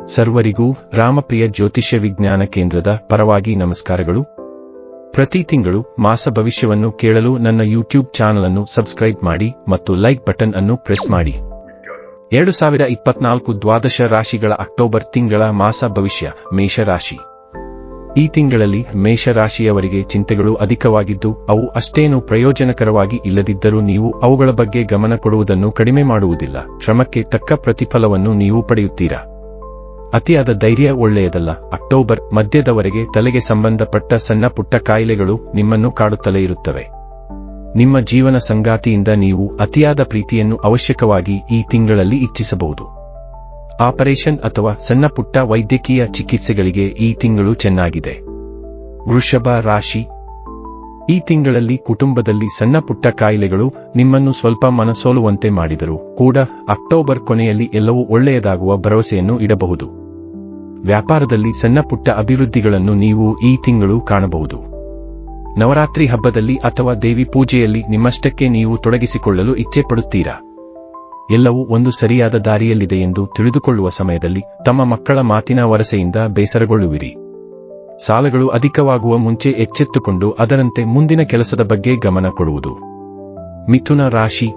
ಸರ್ವರಿಗೂ ರಾಮಪ್ರಿಯ ಜ್ಯೋತಿಷ್ಯ ವಿಜ್ಞಾನ ಕೇಂದ್ರದ ಪರವಾಗಿ ನಮಸ್ಕಾರಗಳು. ಪ್ರತಿ ತಿಂಗಳು ಮಾಸ ಭವಿಷ್ಯವನ್ನು ಕೇಳಲು ನನ್ನ ಯೂಟ್ಯೂಬ್ ಚಾನಲ್ ಅನ್ನು ಸಬ್ಸ್ಕ್ರೈಬ್ ಮಾಡಿ ಮತ್ತು ಲೈಕ್ ಬಟನ್ ಅನ್ನು ಪ್ರೆಸ್ ಮಾಡಿ. 2024 ದ್ವಾದಶ ರಾಶಿಗಳ ಅಕ್ಟೋಬರ್ ತಿಂಗಳ ಮಾಸ ಭವಿಷ್ಯ. ಮೇಷರಾಶಿ. ಈ ತಿಂಗಳಲ್ಲಿ ಮೇಷರಾಶಿಯವರಿಗೆ ಚಿಂತೆಗಳು ಅಧಿಕವಾಗಿದ್ದು ಅವು ಅಷ್ಟೇನೂ ಪ್ರಯೋಜನಕರವಾಗಿ ಇಲ್ಲದಿದ್ದರೂ ನೀವು ಅವುಗಳ ಬಗ್ಗೆ ಗಮನ ಕೊಡುವುದನ್ನು ಕಡಿಮೆ ಮಾಡುವುದಿಲ್ಲ. ಶ್ರಮಕ್ಕೆ ತಕ್ಕ ಪ್ರತಿಫಲವನ್ನು ನೀವು ಪಡೆಯುತ್ತೀರಾ. ಅತಿಯಾದ ಧೈರ್ಯ ಒಳ್ಳೆಯದಲ್ಲ. ಅಕ್ಟೋಬರ್ ಮಧ್ಯದವರೆಗೆ ತಲೆಗೆ ಸಂಬಂಧಪಟ್ಟ ಸಣ್ಣ ಪುಟ್ಟ ಕಾಯಿಲೆಗಳು ನಿಮ್ಮನ್ನು ಕಾಡುತ್ತಲೇ ಇರುತ್ತವೆ. ನಿಮ್ಮ ಜೀವನ ಸಂಗಾತಿಯಿಂದ ನೀವು ಅತಿಯಾದ ಪ್ರೀತಿಯನ್ನು ಅವಶ್ಯಕವಾಗಿ ಈ ತಿಂಗಳಲ್ಲಿ ಇಚ್ಛಿಸಬಹುದು. ಆಪರೇಷನ್ ಅಥವಾ ಸಣ್ಣ ಪುಟ್ಟ ವೈದ್ಯಕೀಯ ಚಿಕಿತ್ಸೆಗಳಿಗೆ ಈ ತಿಂಗಳು ಚೆನ್ನಾಗಿದೆ. ವೃಷಭ ರಾಶಿ. ಈ ತಿಂಗಳಲ್ಲಿ ಕುಟುಂಬದಲ್ಲಿ ಸಣ್ಣ ಪುಟ್ಟ ಕಾಯಿಲೆಗಳು ನಿಮ್ಮನ್ನು ಸ್ವಲ್ಪ ಮನಸೋಲುವಂತೆ ಮಾಡಿದರೂ ಕೂಡ ಅಕ್ಟೋಬರ್ ಕೊನೆಯಲ್ಲಿ ಎಲ್ಲವೂ ಒಳ್ಳೆಯದಾಗುವ ಭರವಸೆಯನ್ನು ಇಡಬಹುದು. ವ್ಯಾಪಾರದಲ್ಲಿ ಸಣ್ಣ ಪುಟ್ಟ ಅಭಿವೃದ್ಧಿಗಳನ್ನು ನೀವು ಈ ತಿಂಗಳು ಕಾಣಬಹುದು. ನವರಾತ್ರಿ ಹಬ್ಬದಲ್ಲಿ ಅಥವಾ ದೇವಿ ಪೂಜೆಯಲ್ಲಿ ನಿಮ್ಮಷ್ಟಕ್ಕೆ ನೀವು ತೊಡಗಿಸಿಕೊಳ್ಳಲು ಇಚ್ಛೆ ಪಡುತ್ತೀರಾ. ಎಲ್ಲವೂ ಒಂದು ಸರಿಯಾದ ದಾರಿಯಲ್ಲಿದೆ ಎಂದು ತಿಳಿದುಕೊಳ್ಳುವ ಸಮಯದಲ್ಲಿ ತಮ್ಮ ಮಕ್ಕಳ ಮಾತಿನ ವರಸೆಯಿಂದ ಬೇಸರಗೊಳ್ಳುವಿರಿ. ಸಾಲಗಳು ಅಧಿಕವಾಗುವ ಮುಂಚೆ ಎಚ್ಚೆತ್ತುಕೊಂಡು ಅದರಂತೆ ಮುಂದಿನ ಕೆಲಸದ ಬಗ್ಗೆ ಗಮನ ಕೊಡುವುದು. ಮಿಥುನ ರಾಶಿ.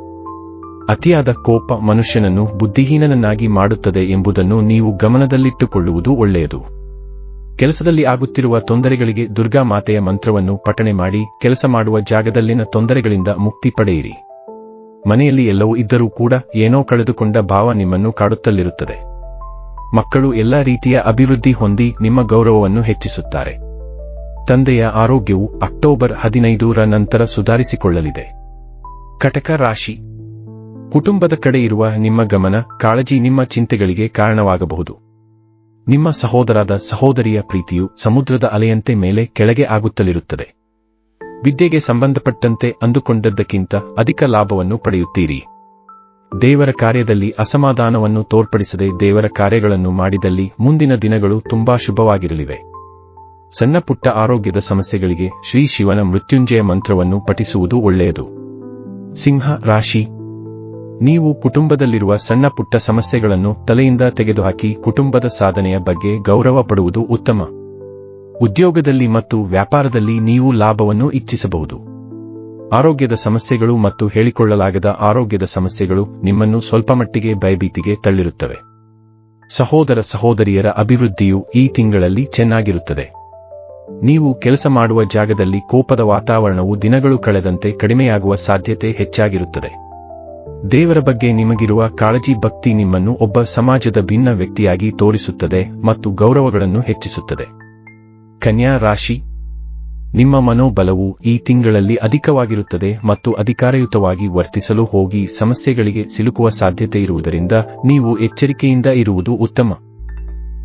ಅತಿಯಾದ ಕೋಪ ಮನುಷ್ಯನನ್ನು ಬುದ್ಧಿಹೀನನನ್ನಾಗಿ ಮಾಡುತ್ತದೆ ಎಂಬುದನ್ನು ನೀವು ಗಮನದಲ್ಲಿಟ್ಟುಕೊಳ್ಳುವುದು ಒಳ್ಳೆಯದು. ಕೆಲಸದಲ್ಲಿ ಆಗುತ್ತಿರುವ ತೊಂದರೆಗಳಿಗೆ ದುರ್ಗಾ ಮಾತೆಯ ಮಂತ್ರವನ್ನು ಪಠಣೆ ಮಾಡಿ ಕೆಲಸ ಮಾಡುವ ಜಾಗದಲ್ಲಿನ ತೊಂದರೆಗಳಿಂದ ಮುಕ್ತಿ ಪಡೆಯಿರಿ. ಮನೆಯಲ್ಲಿ ಎಲ್ಲವೂ ಇದ್ದರೂ ಕೂಡ ಏನೋ ಕಳೆದುಕೊಂಡ ಭಾವ ನಿಮ್ಮನ್ನು ಕಾಡುತ್ತಲಿರುತ್ತದೆ. ಮಕ್ಕಳು ಎಲ್ಲಾ ರೀತಿಯ ಅಭಿವೃದ್ಧಿ ಹೊಂದಿ ನಿಮ್ಮ ಗೌರವವನ್ನು ಹೆಚ್ಚಿಸುತ್ತಾರೆ. ತಂದೆಯ ಆರೋಗ್ಯವು ಅಕ್ಟೋಬರ್ 15ರ ನಂತರ ಸುಧಾರಿಸಿಕೊಳ್ಳಲಿದೆ. ಕಟಕ ರಾಶಿ. ಕುಟುಂಬದ ಕಡೆ ಇರುವ ನಿಮ್ಮ ಗಮನ ಕಾಳಜಿ ನಿಮ್ಮ ಚಿಂತೆಗಳಿಗೆ ಕಾರಣವಾಗಬಹುದು. ನಿಮ್ಮ ಸಹೋದರರಾದ ಸಹೋದರಿಯ ಪ್ರೀತಿಯು ಸಮುದ್ರದ ಅಲೆಯಂತೆ ಮೇಲೆ ಕೆಳಗೆ ಆಗುತ್ತಲಿರುತ್ತದೆ. ವಿದ್ಯೆಗೆ ಸಂಬಂಧಪಟ್ಟಂತೆ ಅಂದುಕೊಂಡದ್ದಕ್ಕಿಂತ ಅಧಿಕ ಲಾಭವನ್ನು ಪಡೆಯುತ್ತೀರಿ. ದೇವರ ಕಾರ್ಯದಲ್ಲಿ ಅಸಮಾಧಾನವನ್ನು ತೋರ್ಪಡಿಸದೆ ದೇವರ ಕಾರ್ಯಗಳನ್ನು ಮಾಡಿದಲ್ಲಿ ಮುಂದಿನ ದಿನಗಳು ತುಂಬಾ ಶುಭವಾಗಿರಲಿವೆ. ಸಣ್ಣ ಪುಟ್ಟ ಆರೋಗ್ಯದ ಸಮಸ್ಯೆಗಳಿಗೆ ಶ್ರೀ ಶಿವನ ಮೃತ್ಯುಂಜಯ ಮಂತ್ರವನ್ನು ಪಠಿಸುವುದು ಒಳ್ಳೆಯದು. ಸಿಂಹ ರಾಶಿ. ನೀವು ಕುಟುಂಬದಲ್ಲಿರುವ ಸಣ್ಣ ಪುಟ್ಟ ಸಮಸ್ಯೆಗಳನ್ನು ತಲೆಯಿಂದ ತೆಗೆದುಹಾಕಿ ಕುಟುಂಬದ ಸಾಧನೆಯ ಬಗ್ಗೆ ಗೌರವ ಪಡುವುದು ಉತ್ತಮ. ಉದ್ಯೋಗದಲ್ಲಿ ಮತ್ತು ವ್ಯಾಪಾರದಲ್ಲಿ ನೀವು ಲಾಭವನ್ನು ಇಚ್ಛಿಸಬಹುದು. ಆರೋಗ್ಯದ ಸಮಸ್ಯೆಗಳು ಮತ್ತು ಹೇಳಿಕೊಳ್ಳಲಾಗದ ಆರೋಗ್ಯದ ಸಮಸ್ಯೆಗಳು ನಿಮ್ಮನ್ನು ಸ್ವಲ್ಪಮಟ್ಟಿಗೆ ಭಯಭೀತಿಗೆ ತಳ್ಳಿರುತ್ತವೆ. ಸಹೋದರ ಸಹೋದರಿಯರ ಅಭಿವೃದ್ಧಿಯು ಈ ತಿಂಗಳಲ್ಲಿ ಚೆನ್ನಾಗಿರುತ್ತದೆ. ನೀವು ಕೆಲಸ ಮಾಡುವ ಜಾಗದಲ್ಲಿ ಕೋಪದ ವಾತಾವರಣವು ದಿನಗಳು ಕಳೆದಂತೆ ಕಡಿಮೆಯಾಗುವ ಸಾಧ್ಯತೆ ಹೆಚ್ಚಾಗಿರುತ್ತದೆ. ದೇವರ ಬಗ್ಗೆ ನಿಮಗಿರುವ ಕಾಳಜಿ ಭಕ್ತಿ ನಿಮ್ಮನ್ನು ಒಬ್ಬ ಸಮಾಜದ ಭಿನ್ನ ವ್ಯಕ್ತಿಯಾಗಿ ತೋರಿಸುತ್ತದೆ ಮತ್ತು ಗೌರವಗಳನ್ನು ಹೆಚ್ಚಿಸುತ್ತದೆ. ಕನ್ಯಾ ರಾಶಿ. ನಿಮ್ಮ ಮನೋಬಲವು ಈ ತಿಂಗಳಲ್ಲಿ ಅಧಿಕವಾಗಿರುತ್ತದೆ ಮತ್ತು ಅಧಿಕಾರಯುತವಾಗಿ ವರ್ತಿಸಲು ಹೋಗಿ ಸಮಸ್ಯೆಗಳಿಗೆ ಸಿಲುಕುವ ಸಾಧ್ಯತೆ ಇರುವುದರಿಂದ ನೀವು ಎಚ್ಚರಿಕೆಯಿಂದ ಇರುವುದು ಉತ್ತಮ.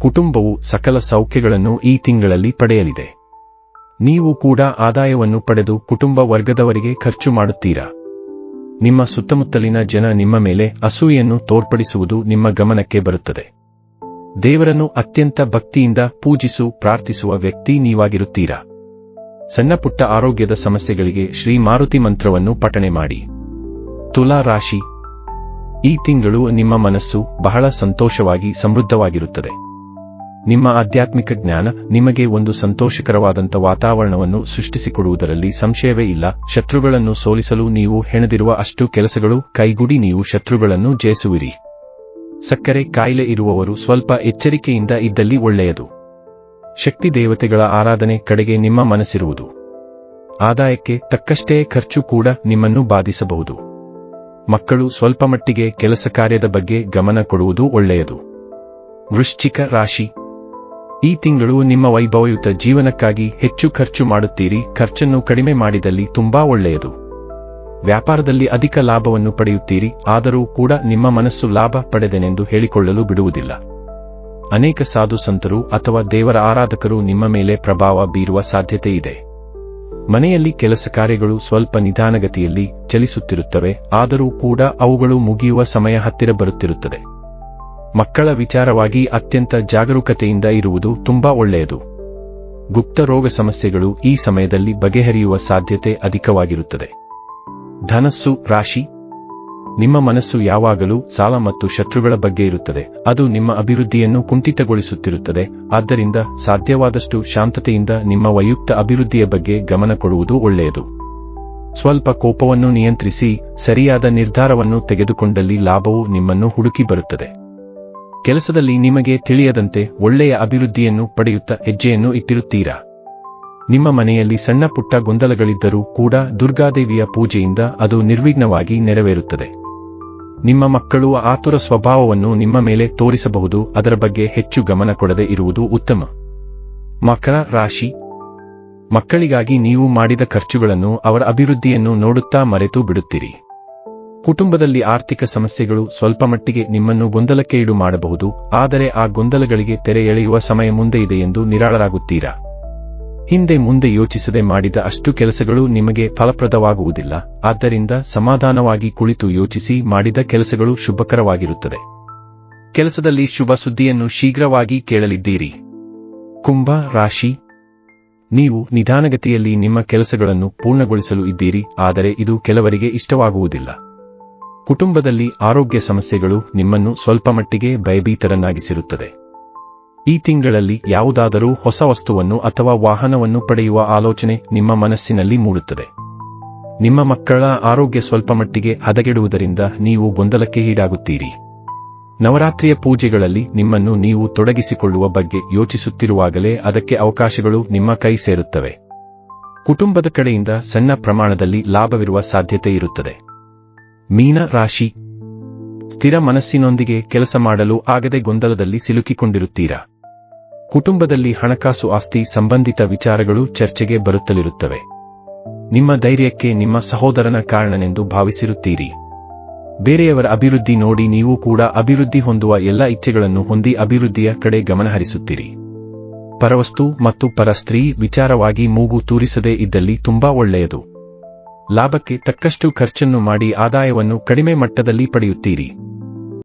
ಕುಟುಂಬವು ಸಕಲ ಸೌಖ್ಯಗಳನ್ನು ಈ ತಿಂಗಳಲ್ಲಿ ಪಡೆಯಲಿದೆ. ನೀವು ಕೂಡ ಆದಾಯವನ್ನು ಪಡೆದು ಕುಟುಂಬ ವರ್ಗದವರಿಗೆ ಖರ್ಚು ಮಾಡುತ್ತೀರಾ. ನಿಮ್ಮ ಸುತ್ತಮುತ್ತಲಿನ ಜನ ನಿಮ್ಮ ಮೇಲೆ ಅಸೂಯೆಯನ್ನು ತೋರ್ಪಡಿಸುವುದು ನಿಮ್ಮ ಗಮನಕ್ಕೆ ಬರುತ್ತದೆ. ದೇವರನ್ನು ಅತ್ಯಂತ ಭಕ್ತಿಯಿಂದ ಪ್ರಾರ್ಥಿಸುವ ವ್ಯಕ್ತಿ ನೀವಾಗಿರುತ್ತೀರಾ. ಸಣ್ಣ ಪುಟ್ಟ ಆರೋಗ್ಯದ ಸಮಸ್ಯೆಗಳಿಗೆ ಶ್ರೀ ಮಾರುತಿ ಮಂತ್ರವನ್ನು ಪಠಣೆ ಮಾಡಿ. ತುಲಾ ರಾಶಿ. ಈ ತಿಂಗಳು ನಿಮ್ಮ ಮನಸ್ಸು ಬಹಳ ಸಂತೋಷವಾಗಿ ಸಮೃದ್ಧವಾಗಿರುತ್ತದೆ. ನಿಮ್ಮ ಆಧ್ಯಾತ್ಮಿಕ ಜ್ಞಾನ ನಿಮಗೆ ಒಂದು ಸಂತೋಷಕರವಾದಂಥ ವಾತಾವರಣವನ್ನು ಸೃಷ್ಟಿಸಿಕೊಡುವುದರಲ್ಲಿ ಸಂಶಯವೇ ಇಲ್ಲ. ಶತ್ರುಗಳನ್ನು ಸೋಲಿಸಲು ನೀವು ಹೆಣೆದಿರುವ ಅಷ್ಟು ಕೆಲಸಗಳು ಕೈಗೂಡಿ ನೀವು ಶತ್ರುಗಳನ್ನು ಜಯಿಸುವಿರಿ. ಸಕ್ಕರೆ ಕಾಯಿಲೆ ಇರುವವರು ಸ್ವಲ್ಪ ಎಚ್ಚರಿಕೆಯಿಂದ ಇದ್ದಲ್ಲಿ ಒಳ್ಳೆಯದು. ಶಕ್ತಿ ದೇವತೆಗಳ ಆರಾಧನೆ ಕಡೆಗೆ ನಿಮ್ಮ ಮನಸ್ಸಿರುವುದು. ಆದಾಯಕ್ಕೆ ತಕ್ಕಷ್ಟೇ ಖರ್ಚು ಕೂಡ ನಿಮ್ಮನ್ನು ಬಾಧಿಸಬಹುದು. ಮಕ್ಕಳು ಸ್ವಲ್ಪಮಟ್ಟಿಗೆ ಕೆಲಸ ಕಾರ್ಯದ ಬಗ್ಗೆ ಗಮನ ಕೊಡುವುದು ಒಳ್ಳೆಯದು. ವೃಶ್ಚಿಕ ರಾಶಿ. ಈ ತಿಂಗಳು ನಿಮ್ಮ ವೈಭವಯುತ ಜೀವನಕ್ಕಾಗಿ ಹೆಚ್ಚು ಖರ್ಚು ಮಾಡುತ್ತೀರಿ. ಖರ್ಚನ್ನು ಕಡಿಮೆ ಮಾಡಿದಲ್ಲಿ ತುಂಬಾ ಒಳ್ಳೆಯದು. ವ್ಯಾಪಾರದಲ್ಲಿ ಅಧಿಕ ಲಾಭವನ್ನು ಪಡೆಯುತ್ತೀರಿ. ಆದರೂ ಕೂಡ ನಿಮ್ಮ ಮನಸ್ಸು ಲಾಭ ಪಡೆದೆನೆಂದು ಹೇಳಿಕೊಳ್ಳಲು ಬಿಡುವುದಿಲ್ಲ. ಅನೇಕ ಸಾಧು ಸಂತರು ಅಥವಾ ದೇವರ ಆರಾಧಕರು ನಿಮ್ಮ ಮೇಲೆ ಪ್ರಭಾವ ಬೀರುವ ಸಾಧ್ಯತೆ ಇದೆ. ಮನೆಯಲ್ಲಿ ಕೆಲಸ ಕಾರ್ಯಗಳು ಸ್ವಲ್ಪ ನಿಧಾನಗತಿಯಲ್ಲಿ ಚಲಿಸುತ್ತಿರುತ್ತವೆ. ಆದರೂ ಕೂಡ ಅವುಗಳು ಮುಗಿಯುವ ಸಮಯ ಹತ್ತಿರ ಬರುತ್ತಿರುತ್ತದೆ. ಮಕ್ಕಳ ವಿಚಾರವಾಗಿ ಅತ್ಯಂತ ಜಾಗರೂಕತೆಯಿಂದ ಇರುವುದು ತುಂಬಾ ಒಳ್ಳೆಯದು. ಗುಪ್ತ ರೋಗ ಸಮಸ್ಯೆಗಳು ಈ ಸಮಯದಲ್ಲಿ ಬಗೆಹರಿಯುವ ಸಾಧ್ಯತೆ ಅಧಿಕವಾಗಿರುತ್ತದೆ. ಧನಸ್ಸು ರಾಶಿ. ನಿಮ್ಮ ಮನಸ್ಸು ಯಾವಾಗಲೂ ಸಾಲ ಮತ್ತು ಶತ್ರುಗಳ ಬಗ್ಗೆ ಇರುತ್ತದೆ. ಅದು ನಿಮ್ಮ ಅಭಿವೃದ್ಧಿಯನ್ನು ಕುಂಠಿತಗೊಳಿಸುತ್ತಿರುತ್ತದೆ. ಆದ್ದರಿಂದ ಸಾಧ್ಯವಾದಷ್ಟು ಶಾಂತತೆಯಿಂದ ನಿಮ್ಮ ವೈಯಕ್ತಿಕ ಅಭಿವೃದ್ಧಿಯ ಬಗ್ಗೆ ಗಮನ ಕೊಡುವುದು ಒಳ್ಳೆಯದು. ಸ್ವಲ್ಪ ಕೋಪವನ್ನು ನಿಯಂತ್ರಿಸಿ ಸರಿಯಾದ ನಿರ್ಧಾರವನ್ನು ತೆಗೆದುಕೊಂಡಲ್ಲಿ ಲಾಭವು ನಿಮ್ಮನ್ನು ಹುಡುಕಿ ಬರುತ್ತದೆ. ಕೆಲಸದಲ್ಲಿ ನಿಮಗೆ ತಿಳಿಯದಂತೆ ಒಳ್ಳೆಯ ಅಭಿವೃದ್ಧಿಯನ್ನು ಪಡೆಯುತ್ತಾ ಹೆಜ್ಜೆಯನ್ನು ಇಟ್ಟಿರುತ್ತೀರಾ. ನಿಮ್ಮ ಮನೆಯಲ್ಲಿ ಸಣ್ಣ ಪುಟ್ಟ ಗೊಂದಲಗಳಿದ್ದರೂ ಕೂಡ ದುರ್ಗಾದೇವಿಯ ಪೂಜೆಯಿಂದ ಅದು ನಿರ್ವಿಘ್ನವಾಗಿ ನೆರವೇರುತ್ತದೆ. ನಿಮ್ಮ ಮಕ್ಕಳು ಆತುರ ಸ್ವಭಾವವನ್ನು ನಿಮ್ಮ ಮೇಲೆ ತೋರಿಸಬಹುದು. ಅದರ ಬಗ್ಗೆ ಹೆಚ್ಚು ಗಮನ ಕೊಡದೆ ಇರುವುದು ಉತ್ತಮ. ಮಕರ ರಾಶಿ. ಮಕ್ಕಳಿಗಾಗಿ ನೀವು ಮಾಡಿದ ಖರ್ಚುಗಳನ್ನು, ಅವರ ಅಭಿವೃದ್ಧಿಯನ್ನು ನೋಡುತ್ತಾ ಮರೆತು ಬಿಡುತ್ತೀರಿ. ಕುಟುಂಬದಲ್ಲಿ ಆರ್ಥಿಕ ಸಮಸ್ಯೆಗಳು ಸ್ವಲ್ಪಮಟ್ಟಿಗೆ ನಿಮ್ಮನ್ನು ಗೊಂದಲಕ್ಕೆ ಈಡು ಮಾಡಬಹುದು. ಆದರೆ ಆ ಗೊಂದಲಗಳಿಗೆ ತೆರೆ ಎಳೆಯುವ ಸಮಯ ಮುಂದೆ ಇದೆ ಎಂದು ನಿರಾಳರಾಗುತ್ತೀರಾ. ಹಿಂದೆ ಮುಂದೆ ಯೋಚಿಸದೆ ಮಾಡಿದ ಅಷ್ಟು ಕೆಲಸಗಳು ನಿಮಗೆ ಫಲಪ್ರದವಾಗುವುದಿಲ್ಲ. ಆದ್ದರಿಂದ ಸಮಾಧಾನವಾಗಿ ಕುಳಿತು ಯೋಚಿಸಿ ಮಾಡಿದ ಕೆಲಸಗಳು ಶುಭಕರವಾಗಿರುತ್ತದೆ. ಕೆಲಸದಲ್ಲಿ ಶುಭ ಸುದ್ದಿಯನ್ನು ಶೀಘ್ರವಾಗಿ ಕೇಳಲಿದ್ದೀರಿ. ಕುಂಭ ರಾಶಿ. ನೀವು ನಿಧಾನಗತಿಯಲ್ಲಿ ನಿಮ್ಮ ಕೆಲಸಗಳನ್ನು ಪೂರ್ಣಗೊಳಿಸಲು ಇದ್ದೀರಿ, ಆದರೆ ಇದು ಕೆಲವರಿಗೆ ಇಷ್ಟವಾಗುವುದಿಲ್ಲ. ಕುಟುಂಬದಲ್ಲಿ ಆರೋಗ್ಯ ಸಮಸ್ಯೆಗಳು ನಿಮ್ಮನ್ನು ಸ್ವಲ್ಪಮಟ್ಟಿಗೆ ಭಯಭೀತರನ್ನಾಗಿಸಿರುತ್ತದೆ. ಈ ತಿಂಗಳಲ್ಲಿ ಯಾವುದಾದರೂ ಹೊಸ ವಸ್ತುವನ್ನು ಅಥವಾ ವಾಹನವನ್ನು ಪಡೆಯುವ ಆಲೋಚನೆ ನಿಮ್ಮ ಮನಸ್ಸಿನಲ್ಲಿ ಮೂಡುತ್ತದೆ. ನಿಮ್ಮ ಮಕ್ಕಳ ಆರೋಗ್ಯ ಸ್ವಲ್ಪಮಟ್ಟಿಗೆ ಹದಗೆಡುವುದರಿಂದ ನೀವು ಗೊಂದಲಕ್ಕೆ ಈಡಾಗುತ್ತೀರಿ. ನವರಾತ್ರಿಯ ಪೂಜೆಗಳಲ್ಲಿ ನಿಮ್ಮನ್ನು ನೀವು ತೊಡಗಿಸಿಕೊಳ್ಳುವ ಬಗ್ಗೆ ಯೋಚಿಸುತ್ತಿರುವಾಗಲೇ ಅದಕ್ಕೆ ಅವಕಾಶಗಳು ನಿಮ್ಮ ಕೈ ಸೇರುತ್ತವೆ. ಕುಟುಂಬದ ಕಡೆಯಿಂದ ಸಣ್ಣ ಪ್ರಮಾಣದಲ್ಲಿ ಲಾಭವಿರುವ ಸಾಧ್ಯತೆ ಇರುತ್ತದೆ. ಮೀನ ರಾಶಿ. ಸ್ಥಿರ ಮನಸ್ಸಿನೊಂದಿಗೆ ಕೆಲಸ ಮಾಡಲು ಆಗದೆ ಗೊಂದಲದಲ್ಲಿ ಸಿಲುಕಿಕೊಂಡಿರುತ್ತೀರಾ. ಕುಟುಂಬದಲ್ಲಿ ಹಣಕಾಸು ಆಸ್ತಿ ಸಂಬಂಧಿತ ವಿಚಾರಗಳು ಚರ್ಚೆಗೆ ಬರುತ್ತಲಿರುತ್ತವೆ. ನಿಮ್ಮ ಧೈರ್ಯಕ್ಕೆ ನಿಮ್ಮ ಸಹೋದರನ ಕಾರಣನೆಂದು ಭಾವಿಸಿರುತ್ತೀರಿ. ಬೇರೆಯವರ ಅಭಿವೃದ್ಧಿ ನೋಡಿ ನೀವು ಕೂಡ ಅಭಿವೃದ್ಧಿ ಹೊಂದುವ ಎಲ್ಲ ಇಚ್ಛೆಗಳನ್ನು ಹೊಂದಿ ಅಭಿವೃದ್ಧಿಯ ಕಡೆ ಗಮನಹರಿಸುತ್ತೀರಿ. ಪರವಸ್ತು ಮತ್ತು ಪರಸ್ತ್ರೀ ವಿಚಾರವಾಗಿ ಮೂಗು ತೂರಿಸದೇ ಇದ್ದಲ್ಲಿ ತುಂಬಾ ಒಳ್ಳೆಯದು. ಲಾಭಕ್ಕೆ ತಕ್ಕಷ್ಟು ಖರ್ಚನ್ನು ಮಾಡಿ ಆದಾಯವನ್ನು ಕಡಿಮೆ ಮಟ್ಟದಲ್ಲಿ ಪಡೆಯುತ್ತೀರಿ.